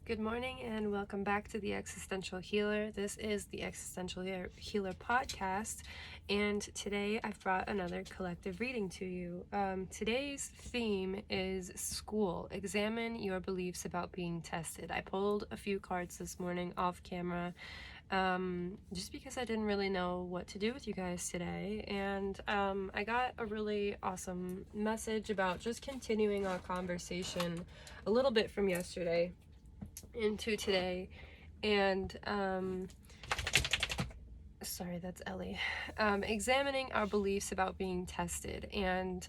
Good morning and welcome back to the Existential Healer. This is the Existential Healer podcast, and today I've brought another collective reading to you. Today's theme is school. Examine your beliefs about being tested. I pulled a few cards this morning off camera just because I didn't really know what to do with you guys today, and I got a really awesome message about just continuing our conversation a little bit from yesterday into today. And sorry, that's Ellie. Examining our beliefs about being tested. And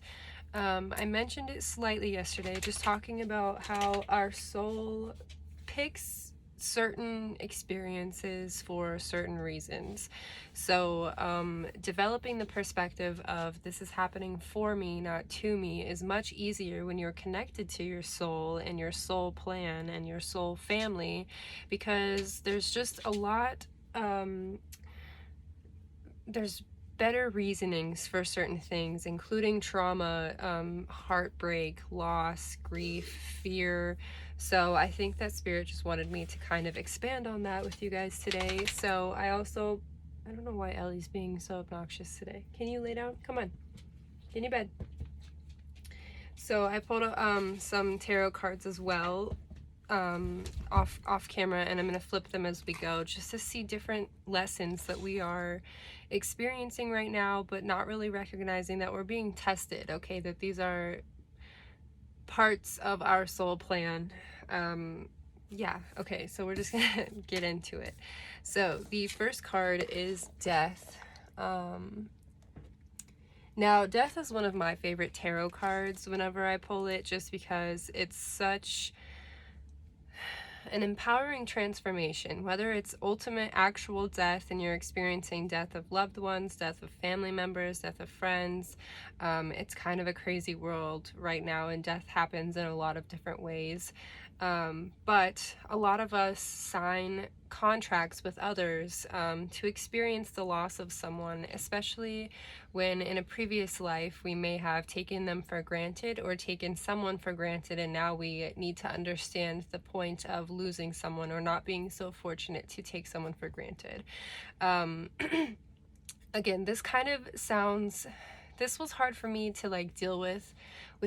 I mentioned it slightly yesterday, just talking about how our soul picks certain experiences for certain reasons. So developing the perspective of this is happening for me, not to me, is much easier when you're connected to your soul and your soul plan and your soul family, because there's just a lot, there's better reasonings for certain things, including trauma, heartbreak, loss, grief, fear. So I think that Spirit just wanted me to kind of expand on that with you guys today. So I don't know why Ellie's being so obnoxious today. Can you lay down? Come on. Get in your bed. So I pulled some tarot cards as well, off camera, and I'm going to flip them as we go just to see different lessons that we are experiencing right now, but not really recognizing that we're being tested, okay? That these are parts of our soul plan. Yeah, okay, so we're just gonna get into it. So the first card is Death. Now, Death is one of my favorite tarot cards whenever I pull it, just because it's such an empowering transformation, whether it's ultimate actual death and you're experiencing death of loved ones, death of family members, death of friends. It's kind of a crazy world right now, and death happens in a lot of different ways. But a lot of us sign contracts with others to experience the loss of someone, especially when in a previous life we may have taken them for granted or taken someone for granted, and now we need to understand the point of losing someone or not being so fortunate to take someone for granted. Again, this was hard for me to deal with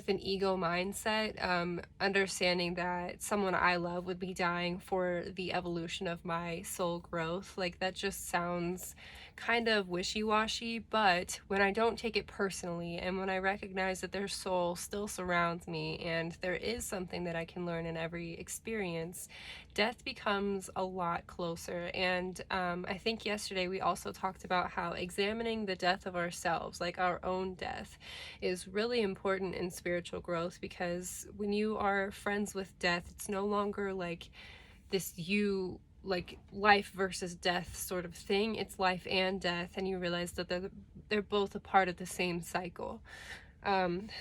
an ego mindset, understanding that someone I love would be dying for the evolution of my soul growth. Like, that just sounds kind of wishy-washy, but when I don't take it personally and when I recognize that their soul still surrounds me and there is something that I can learn in every experience, death becomes a lot closer. And I think yesterday we also talked about how examining the death of ourselves, like our own death, is really important in spiritual growth, because when you are friends with death, it's no longer like this life versus death sort of thing. It's life and death, and you realize that they're both a part of the same cycle.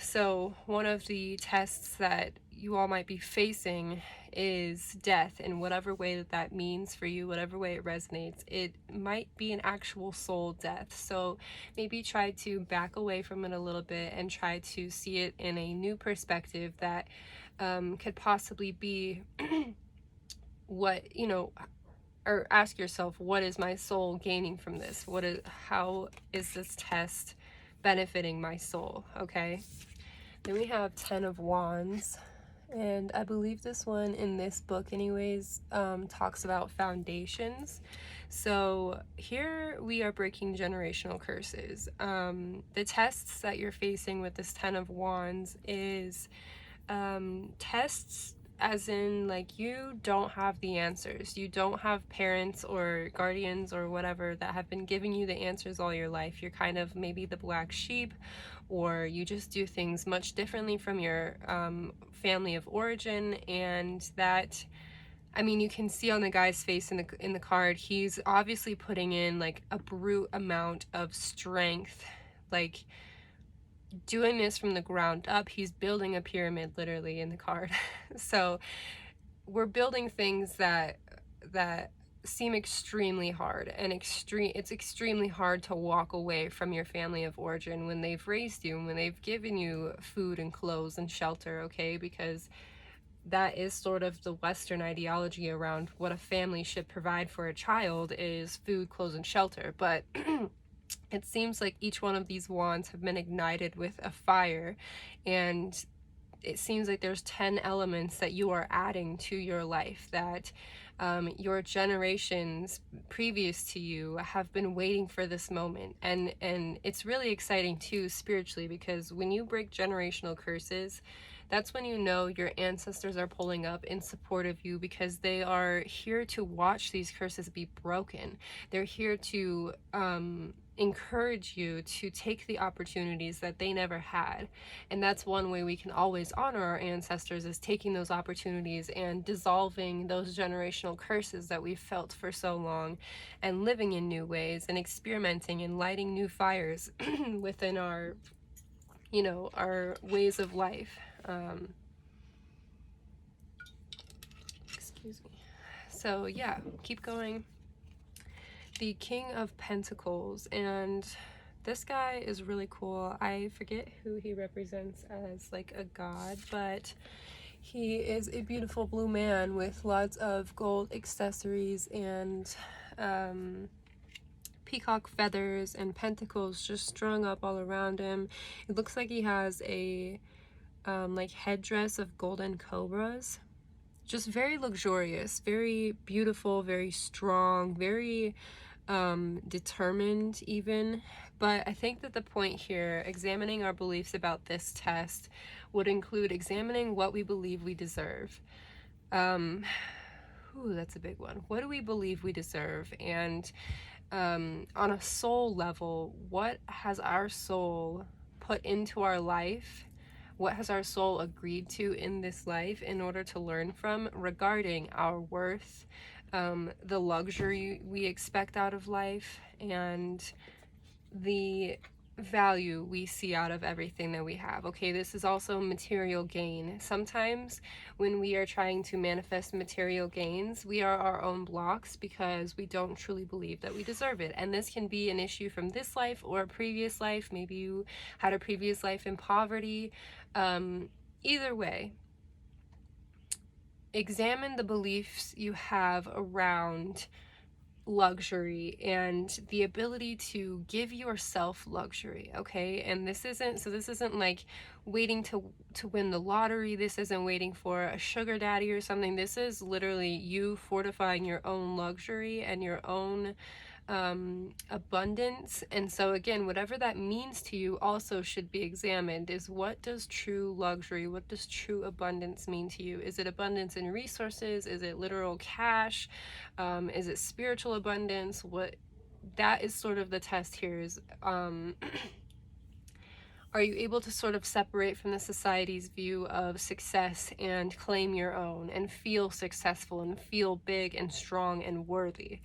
So one of the tests that you all might be facing is death, in whatever way that means for you, whatever way it resonates. It might be an actual soul death, so maybe try to back away from it a little bit and try to see it in a new perspective that could possibly be what, or ask yourself, what is my soul gaining from this? How is this test benefiting my soul? Okay. Then we have 10 of Wands, and I believe this one in this book anyways talks about foundations. So here we are breaking generational curses. The tests that you're facing with this 10 of Wands is tests as in, like, you don't have the answers. You don't have parents or guardians or whatever that have been giving you the answers all your life. You're kind of maybe the black sheep, or you just do things much differently from your family of origin. And that, I mean, you can see on the guy's face in the card, he's obviously putting in like a brute amount of strength, like doing this from the ground up. He's building a pyramid literally in the card. So we're building things that seem extremely hard, and it's extremely hard to walk away from your family of origin when they've raised you and when they've given you food and clothes and shelter, okay? Because that is sort of the Western ideology around what a family should provide for a child is food, clothes, and shelter. But it seems like each one of these wands have been ignited with a fire, and it seems like there's 10 elements that you are adding to your life that your generations previous to you have been waiting for this moment. And it's really exciting too spiritually, because when you break generational curses, that's when you know your ancestors are pulling up in support of you, because they are here to watch these curses be broken. They're here to encourage you to take the opportunities that they never had. And that's one way we can always honor our ancestors, is taking those opportunities and dissolving those generational curses that we've felt for so long, and living in new ways and experimenting and lighting new fires within our, you know, our ways of life. Excuse me. So yeah, keep going. The King of Pentacles, and this guy is really cool. I forget who he represents as like a god, but he is a beautiful blue man with lots of gold accessories and peacock feathers and pentacles just strung up all around him. It looks like he has a like headdress of golden cobras. Just very luxurious, very beautiful, very strong, very determined even. But I think that the point here, examining our beliefs about this test, would include examining what we believe we deserve. Ooh, that's a big one. What do we believe we deserve? And on a soul level, what has our soul put into our life? What has our soul agreed to in this life in order to learn from regarding our worth, the luxury we expect out of life, and the value we see out of everything that we have. Okay, this is also material gain. Sometimes when we are trying to manifest material gains, we are our own blocks because we don't truly believe that we deserve it. And this can be an issue from this life or a previous life. Maybe you had a previous life in poverty. Either way, examine the beliefs you have around luxury and the ability to give yourself luxury. Okay, and this isn't like waiting to win the lottery. This isn't waiting for a sugar daddy or something. This is literally you fortifying your own luxury and your own abundance. And so again, whatever that means to you also should be examined. Is what does true luxury, what does true abundance mean to you? Is it abundance in resources? Is it literal cash? Is it spiritual abundance? What that is sort of the test here is are you able to sort of separate from the society's view of success and claim your own and feel successful and feel big and strong and worthy?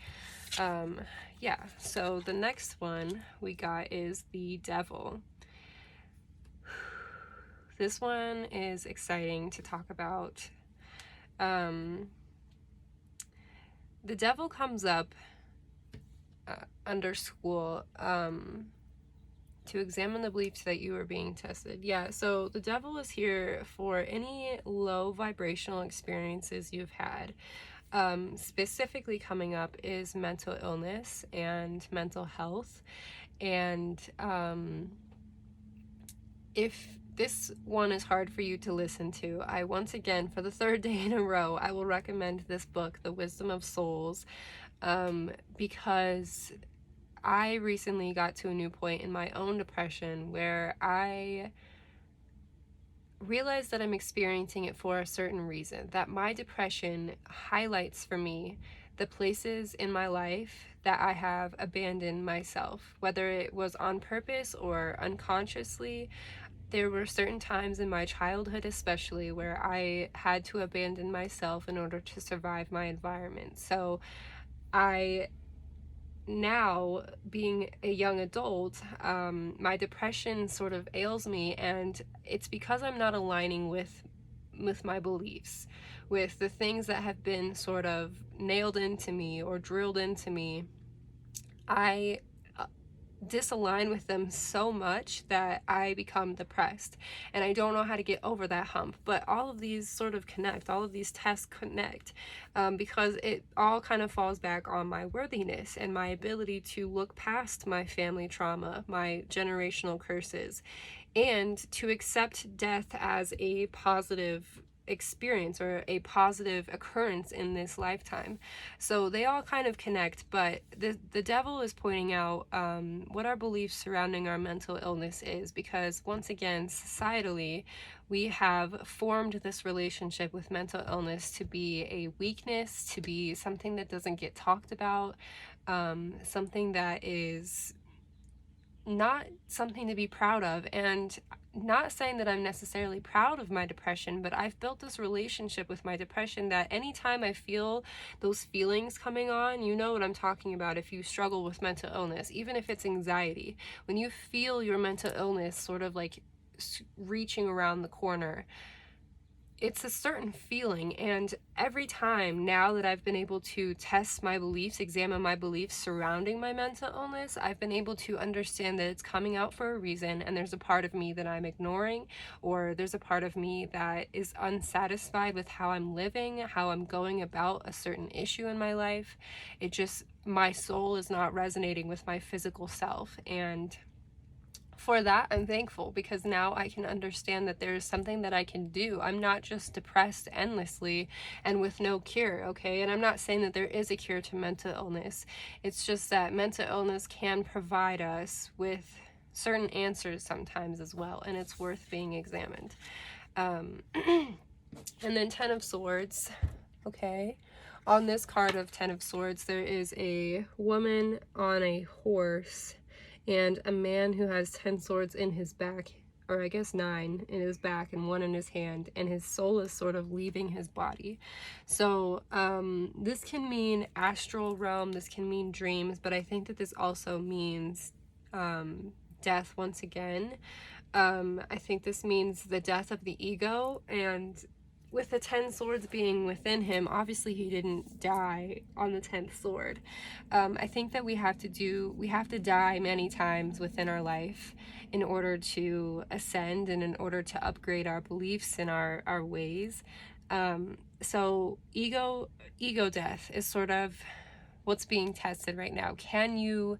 Yeah, so the next one we got is the Devil. This one is exciting to talk about. The Devil comes up under school to examine the beliefs that you are being tested. Yeah, so the Devil is here for any low vibrational experiences you've had. Specifically coming up is mental illness and mental health. And if this one is hard for you to listen to, I once again, for the third day in a row, I will recommend this book, The Wisdom of Souls, because I recently got to a new point in my own depression where I realize that I'm experiencing it for a certain reason, that my depression highlights for me the places in my life that I have abandoned myself, whether it was on purpose or unconsciously. There were certain times in my childhood especially where I had to abandon myself in order to survive my environment. So I now, being a young adult, my depression sort of ails me, and it's because I'm not aligning with my beliefs, with the things that have been sort of nailed into me or drilled into me. I disalign with them so much that I become depressed, and I don't know how to get over that hump. But all of these sort of connect, all of these tests connect, because it all kind of falls back on my worthiness and my ability to look past my family trauma, my generational curses, and to accept death as a positive experience or a positive occurrence in this lifetime. So they all kind of connect, but the devil is pointing out what our beliefs surrounding our mental illness is, because once again, societally, we have formed this relationship with mental illness to be a weakness, to be something that doesn't get talked about, something that is not something to be proud of. And not saying that I'm necessarily proud of my depression, but I've built this relationship with my depression that anytime I feel those feelings coming on, you know what I'm talking about if you struggle with mental illness, even if it's anxiety. When you feel your mental illness sort of like reaching around the corner, it's a certain feeling. And every time now that I've been able to test my beliefs, examine my beliefs surrounding my mental illness, I've been able to understand that it's coming out for a reason, and there's a part of me that I'm ignoring, or there's a part of me that is unsatisfied with how I'm living, how I'm going about a certain issue in my life. It just, my soul is not resonating with my physical self. And for that, I'm thankful, because now I can understand that there's something that I can do. I'm not just depressed endlessly and with no cure, okay? And I'm not saying that there is a cure to mental illness. It's just that mental illness can provide us with certain answers sometimes as well, and it's worth being examined. And then 10 of Swords, okay? On this card of 10 of Swords, there is a woman on a horse and a man who has 10 swords in his back, or I guess 9 in his back and 1 in his hand, and his soul is sort of leaving his body. So this can mean astral realm, this can mean dreams, but I think that this also means death once again. I think this means the death of the ego, and with the 10 swords being within him, obviously he didn't die on the 10th sword. I think that we have to die many times within our life in order to ascend and in order to upgrade our beliefs and our ways. So ego death is sort of what's being tested right now. Can you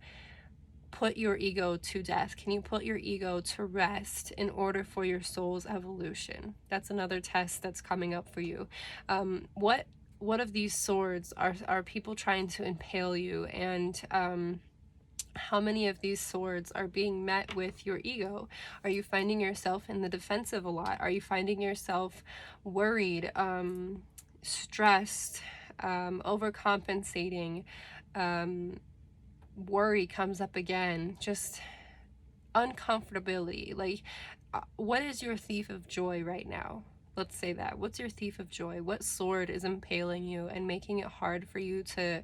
put your ego to death? Can you put your ego to rest in order for your soul's evolution? That's another test that's coming up for you. What of these swords are people trying to impale you? And how many of these swords are being met with your ego? Are you finding yourself in the defensive a lot? Are you finding yourself worried, stressed, overcompensating? Worry comes up again, just uncomfortability. Like, what is your thief of joy right now? Let's say that. What's your thief of joy? What sword is impaling you and making it hard for you to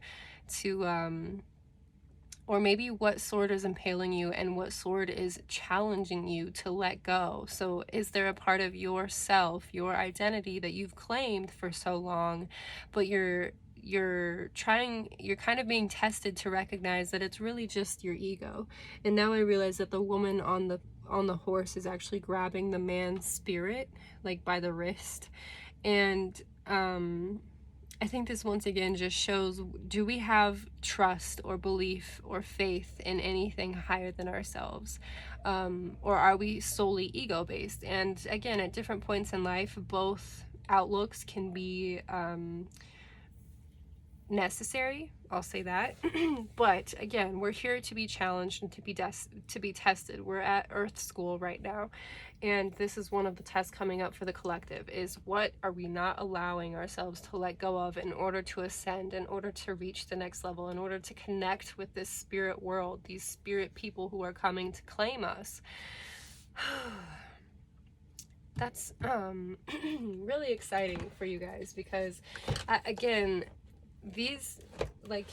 or maybe what sword is impaling you and what sword is challenging you to let go? So is there a part of yourself, your identity that you've claimed for so long, but you're kind of being tested to recognize that it's really just your ego? And now I realize that the woman on the horse is actually grabbing the man's spirit, like by the wrist. And I think this once again just shows, do we have trust or belief or faith in anything higher than ourselves? Or are we solely ego-based? And again, at different points in life, both outlooks can be necessary, I'll say that. But again, we're here to be challenged and to be tested. We're at Earth School right now, and this is one of the tests coming up for the collective, is what are we not allowing ourselves to let go of in order to ascend, in order to reach the next level, in order to connect with this spirit world, these spirit people who are coming to claim us. That's really exciting for you guys, because again, these, like,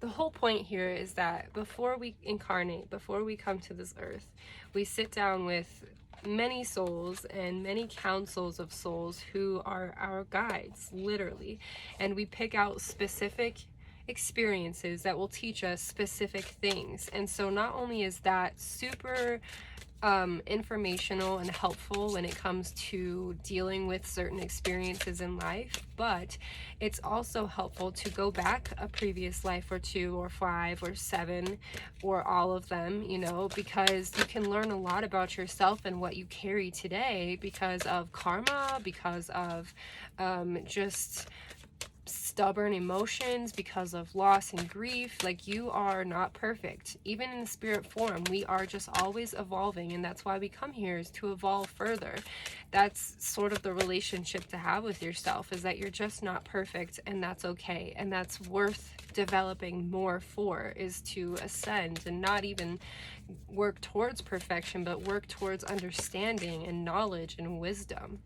the whole point here is that before we incarnate, before we come to this earth, we sit down with many souls and many councils of souls who are our guides, literally, and we pick out specific experiences that will teach us specific things. And so not only is that super informational and helpful when it comes to dealing with certain experiences in life, but it's also helpful to go back a previous life or 2 or 5 or 7 or all of them, you know, because you can learn a lot about yourself and what you carry today because of karma, because of just stubborn emotions, because of loss and grief. Like, you are not perfect. Even in the spirit form, we are just always evolving, and that's why we come here, is to evolve further. That's sort of the relationship to have with yourself, is that you're just not perfect, and that's okay, and that's worth developing more for, is to ascend and not even work towards perfection, but work towards understanding and knowledge and wisdom.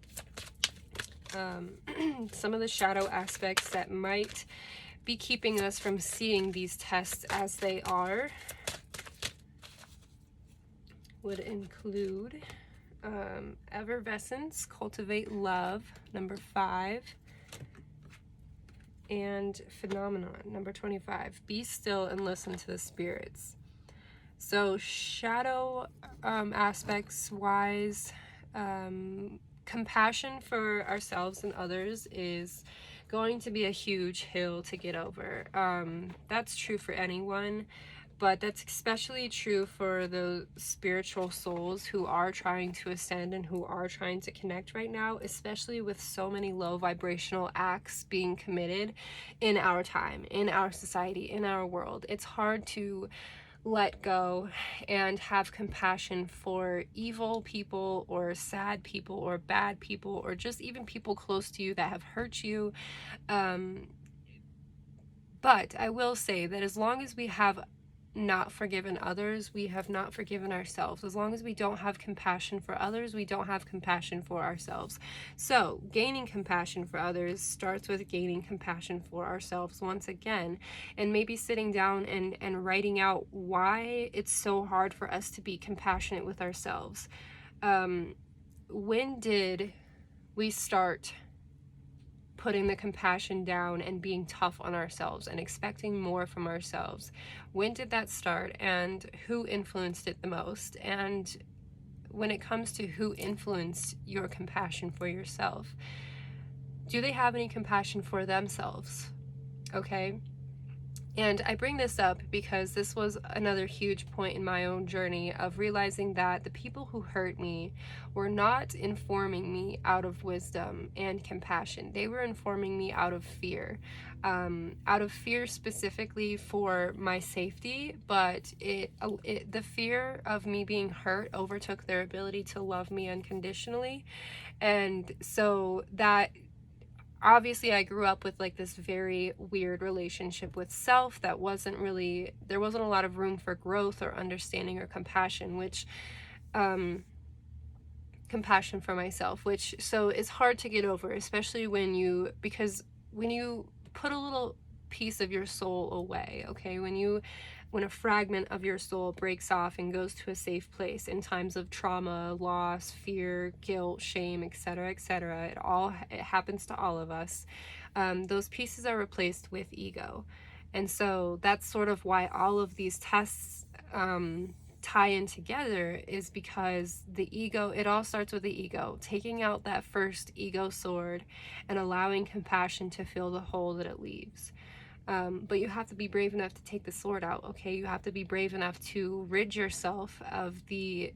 Some of the shadow aspects that might be keeping us from seeing these tests as they are would include effervescence, cultivate love, number 5, and phenomenon, number 25, be still and listen to the spirits. So shadow aspects wise, compassion for ourselves and others is going to be a huge hill to get over. That's true for anyone, but that's especially true for the spiritual souls who are trying to ascend and who are trying to connect right now, especially with so many low vibrational acts being committed in our time, in our society, in our world. It's hard to let go and have compassion for evil people or sad people or bad people or just even people close to you that have hurt you. But I will say that as long as we have not forgiven others, we have not forgiven ourselves. As long as we don't have compassion for others, we don't have compassion for ourselves. So gaining compassion for others starts with gaining compassion for ourselves once again, and maybe sitting down and writing out why it's so hard for us to be compassionate with ourselves. When did we start putting the compassion down and being tough on ourselves and expecting more from ourselves? When did that start, and who influenced it the most? And when it comes to who influenced your compassion for yourself, do they have any compassion for themselves? Okay. And I bring this up because this was another huge point in my own journey of realizing that the people who hurt me were not informing me out of wisdom and compassion. They were informing me out of fear. Out of fear specifically for my safety, but the fear of me being hurt overtook their ability to love me unconditionally. And so that, obviously, I grew up with like this very weird relationship with self that wasn't really, there wasn't a lot of room for growth or understanding or compassion, which compassion for myself, which so is hard to get over, especially because when you put a little piece of your soul away, okay, when a fragment of your soul breaks off and goes to a safe place in times of trauma, loss, fear, guilt, shame, etc., etc., it happens to all of us. Those pieces are replaced with ego. And so that's sort of why all of these tests tie in together, is because the ego, it all starts with the ego, taking out that first ego sword and allowing compassion to fill the hole that it leaves. But you have to be brave enough to take the sword out, okay? You have to be brave enough to rid yourself of the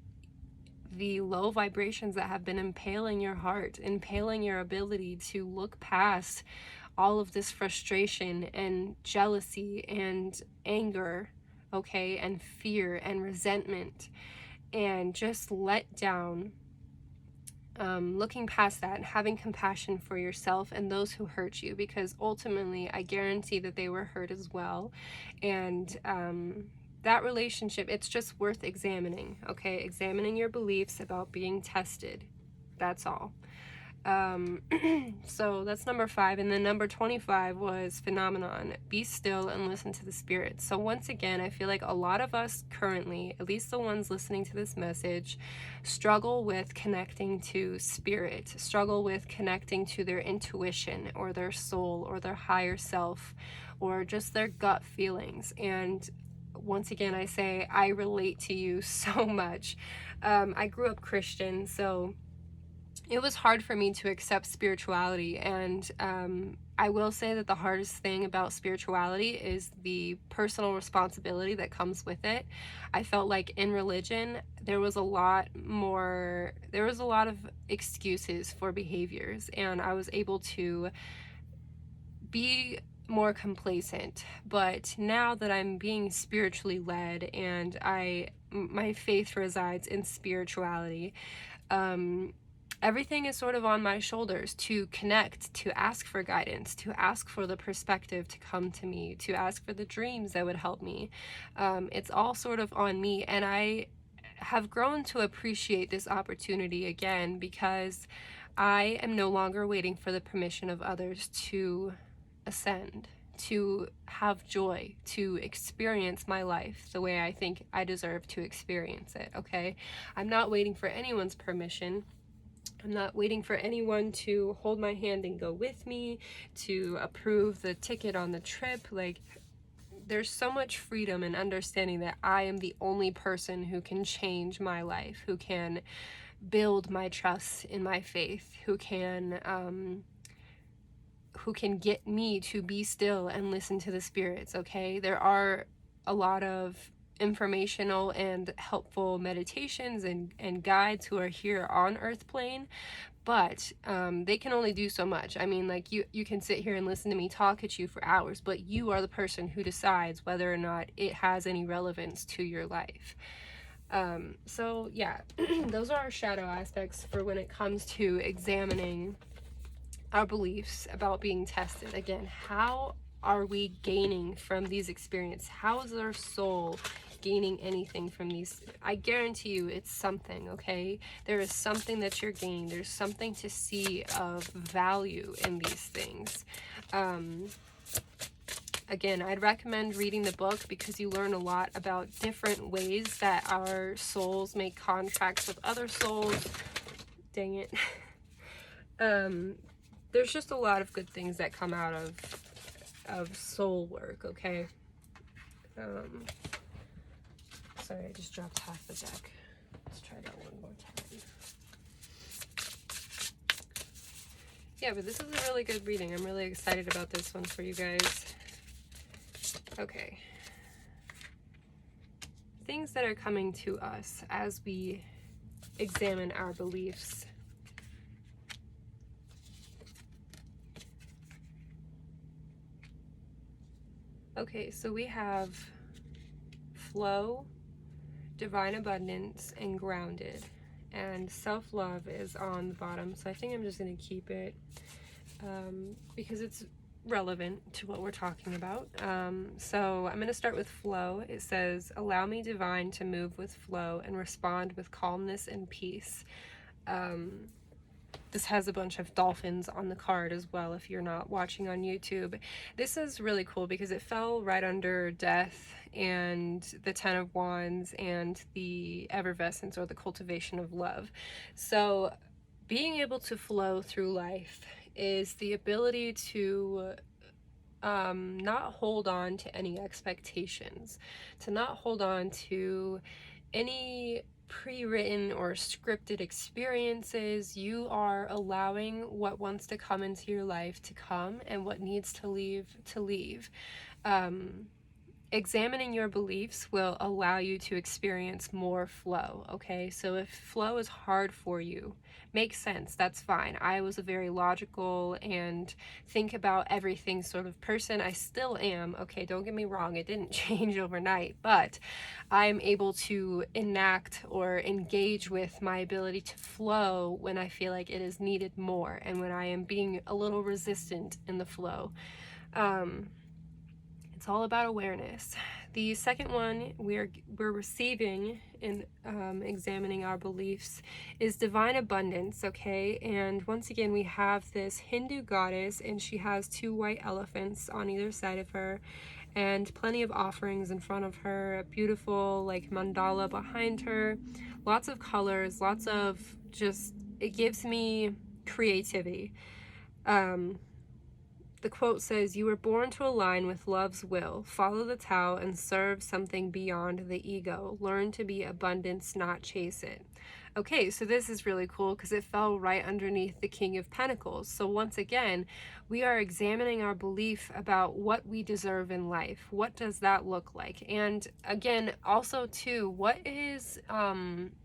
low vibrations that have been impaling your heart, impaling your ability to look past all of this frustration and jealousy and anger, okay, and fear and resentment, and just let down. Looking past that and having compassion for yourself and those who hurt you, because ultimately I guarantee that they were hurt as well. And that relationship, it's just worth examining, okay? Examining your beliefs about being tested. That's all. So that's number 5. And then number 25 was phenomenon. Be still and listen to the spirit. So once again, I feel like a lot of us currently, at least the ones listening to this message, struggle with connecting to spirit, struggle with connecting to their intuition or their soul or their higher self or just their gut feelings. And once again, I say I relate to you so much. I grew up Christian, so it was hard for me to accept spirituality. And I will say that the hardest thing about spirituality is the personal responsibility that comes with it. I felt like in religion, there was a lot of excuses for behaviors, and I was able to be more complacent. But now that I'm being spiritually led and my faith resides in spirituality, everything is sort of on my shoulders to connect, to ask for guidance, to ask for the perspective to come to me, to ask for the dreams that would help me. It's all sort of on me, and I have grown to appreciate this opportunity again because I am no longer waiting for the permission of others to ascend, to have joy, to experience my life the way I think I deserve to experience it, okay? I'm not waiting for anyone's permission. I'm not waiting for anyone to hold my hand and go with me, to approve the ticket on the trip. Like, there's so much freedom in understanding that I am the only person who can change my life, who can build my trust in my faith, who can get me to be still and listen to the spirits, okay? There are a lot of informational and helpful meditations and guides who are here on Earth plane, but they can only do so much. I mean, like, you can sit here and listen to me talk at you for hours, but you are the person who decides whether or not it has any relevance to your life. So yeah, those are our shadow aspects for when it comes to examining our beliefs about being tested. Again, how are we gaining from these experiences? How is our soul gaining anything from these? I guarantee you it's something, okay? There is something that you're gaining. There's something to see of value in these things. Again, I'd recommend reading the book because you learn a lot about different ways that our souls make contracts with other souls. Dang it. There's just a lot of good things that come out of soul work, okay? Sorry, I just dropped half the deck. Let's try that one more time. Yeah, but this is a really good reading. I'm really excited about this one for you guys. Okay. Things that are coming to us as we examine our beliefs. Okay, so we have flow, divine abundance, and grounded. And self-love is on the bottom, so I think I'm just going to keep it because it's relevant to what we're talking about. So I'm going to start with flow. It says, allow me, divine, to move with flow and respond with calmness and peace. This has a bunch of dolphins on the card as well if you're not watching on YouTube. This is really cool because it fell right under death and the Ten of Wands and the effervescence or the cultivation of love. So being able to flow through life is the ability to not hold on to any expectations, to not hold on to any pre-written or scripted experiences. You are allowing what wants to come into your life to come, and what needs to leave to leave. Examining your beliefs will allow you to experience more flow, okay? So if flow is hard for you, makes sense, that's fine. I was a very logical and think about everything sort of person. I still am, okay? Don't get me wrong, it didn't change overnight, but I'm able to enact or engage with my ability to flow when I feel like it is needed more and when I am being a little resistant in the flow. It's all about awareness. The second one we're receiving in examining our beliefs is divine abundance, okay? And once again, we have this Hindu goddess, and she has two white elephants on either side of her, and plenty of offerings in front of her, a beautiful like mandala behind her, lots of colors, lots of just, it gives me creativity. The quote says, "You were born to align with love's will. Follow the Tao and serve something beyond the ego. Learn to be abundance, not chase it." Okay, so this is really cool because it fell right underneath the King of Pentacles. So once again, we are examining our belief about what we deserve in life. What does that look like? And again, also too, what is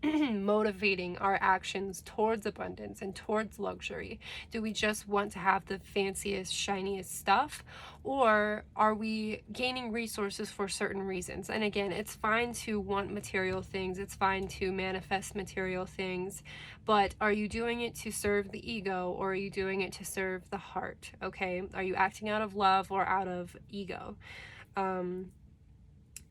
motivating our actions towards abundance and towards luxury? Do we just want to have the fanciest, shiniest stuff? Or are we gaining resources for certain reasons? And again, it's fine to want material things. It's fine to manifest material things. But are you doing it to serve the ego, or are you doing it to serve the heart? Okay? Are you acting out of love or out of ego? And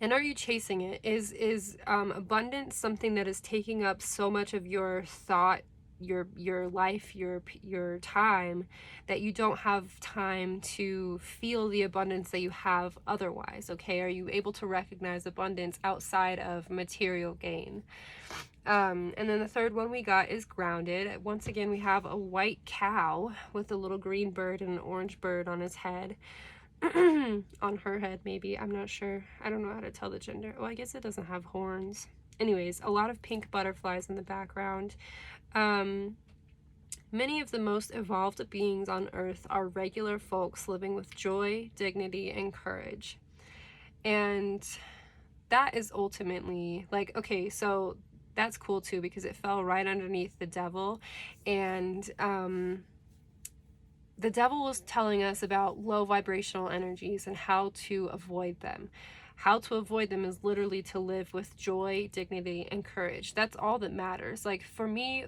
are you chasing it? Is abundance something that is taking up so much of your thought, your life, your time, that you don't have time to feel the abundance that you have otherwise? Okay, are you able to recognize abundance outside of material gain? And then the third one we got is grounded. Once again, we have a white cow with a little green bird and an orange bird on his head. On her head, maybe. I'm not sure. I don't know how to tell the gender. Oh, I guess it doesn't have horns. Anyways, a lot of pink butterflies in the background. Many of the most evolved beings on Earth are regular folks living with joy, dignity, and courage. And that is ultimately, like, okay, so that's cool too, because it fell right underneath the devil. And the devil was telling us about low vibrational energies and how to avoid them. How to avoid them is literally to live with joy, dignity, and courage. That's all that matters. Like for me,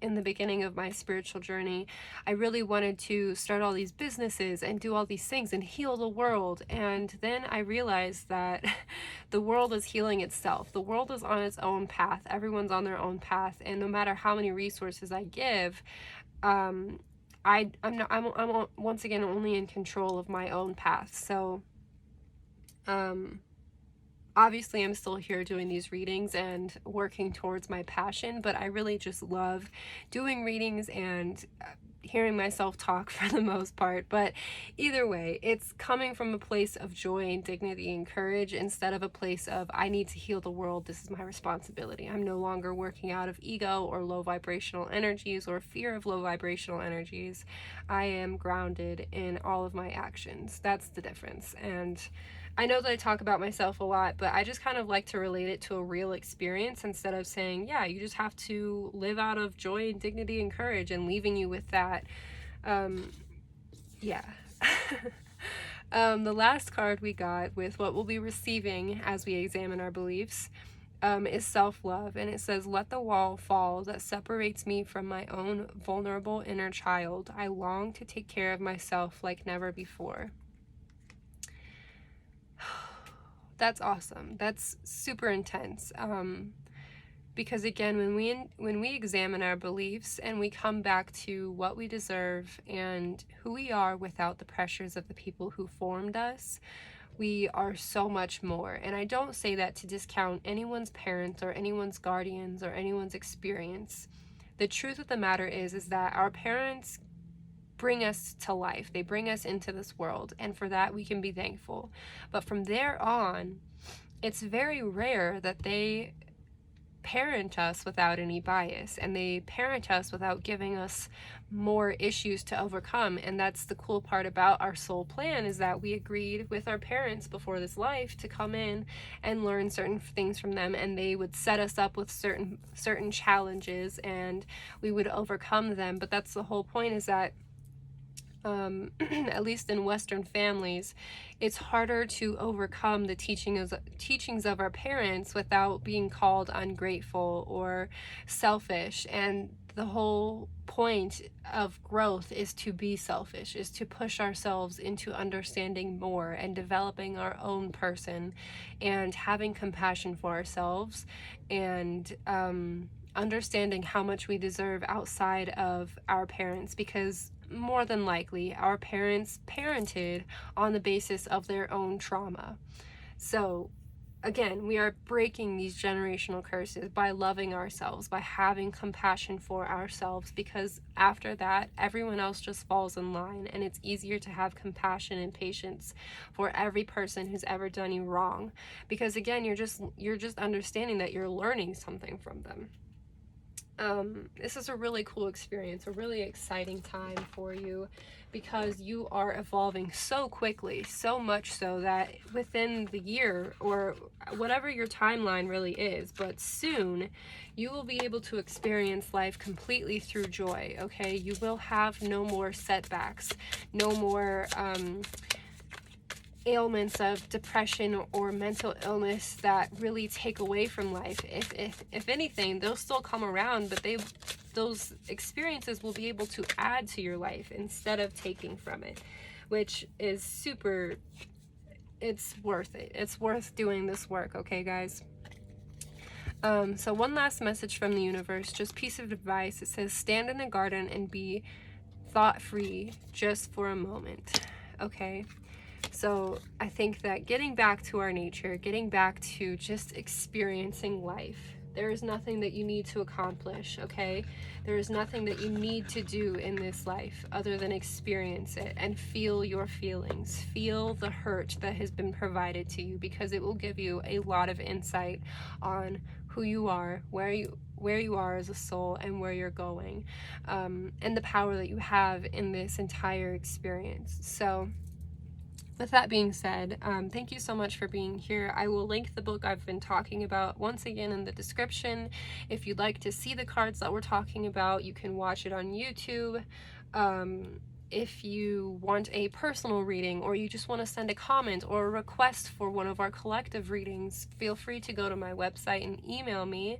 in the beginning of my spiritual journey, I really wanted to start all these businesses and do all these things and heal the world. And then I realized that the world is healing itself. The world is on its own path. Everyone's on their own path. And no matter how many resources I give, I'm once again only in control of my own path. So obviously I'm still here doing these readings and working towards my passion, but I really just love doing readings and hearing myself talk for the most part. But either way, it's coming from a place of joy and dignity and courage instead of a place of I need to heal the world, this is my responsibility. I'm no longer working out of ego or low vibrational energies or fear of low vibrational energies. I am grounded in all of my actions. That's the difference. And I know that I talk about myself a lot, but I just kind of like to relate it to a real experience instead of saying, yeah, you just have to live out of joy and dignity and courage and leaving you with that. Yeah. The last card we got with what we'll be receiving as we examine our beliefs is self-love. And it says, "Let the wall fall that separates me from my own vulnerable inner child. I long to take care of myself like never before." That's awesome. That's super intense. Because again, when we examine our beliefs and we come back to what we deserve and who we are without the pressures of the people who formed us, we are so much more. And I don't say that to discount anyone's parents or anyone's guardians or anyone's experience. The truth of the matter is that our parents bring us to life. They bring us into this world, and for that we can be thankful. But from there on, it's very rare that they parent us without any bias, and they parent us without giving us more issues to overcome. And that's the cool part about our soul plan, is that we agreed with our parents before this life to come in and learn certain things from them, and they would set us up with certain challenges and we would overcome them. But that's the whole point, is that at least in Western families, it's harder to overcome the teachings of our parents without being called ungrateful or selfish. And the whole point of growth is to be selfish, is to push ourselves into understanding more and developing our own person and having compassion for ourselves, and understanding how much we deserve outside of our parents, because more than likely our parents parented on the basis of their own trauma. So again, we are breaking these generational curses by loving ourselves, by having compassion for ourselves, because after that, everyone else just falls in line, and it's easier to have compassion and patience for every person who's ever done you wrong, because again, you're just understanding that you're learning something from them. This is a really cool experience, a really exciting time for you, because you are evolving so quickly, so much so that within the year, or whatever your timeline really is, but soon you will be able to experience life completely through joy, okay? You will have no more setbacks, no more ailments of depression or mental illness that really take away from life. If anything, they'll still come around, but those experiences will be able to add to your life instead of taking from it, which is super, it's worth it. It's worth doing this work, okay, guys? So one last message from the universe, just piece of advice. It says, stand in the garden and be thought-free just for a moment, okay? So I think that getting back to our nature, getting back to just experiencing life, there is nothing that you need to accomplish, okay? There is nothing that you need to do in this life other than experience it and feel your feelings. Feel the hurt that has been provided to you, because it will give you a lot of insight on who you are, where you are as a soul, and where you're going, and the power that you have in this entire experience. So with that being said, thank you so much for being here. I will link the book I've been talking about once again in the description. If you'd like to see the cards that we're talking about, you can watch it on YouTube. If you want a personal reading, or you just want to send a comment or a request for one of our collective readings, feel free to go to my website and email me.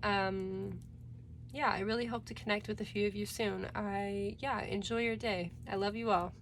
Yeah, I really hope to connect with a few of you soon. Enjoy your day. I love you all.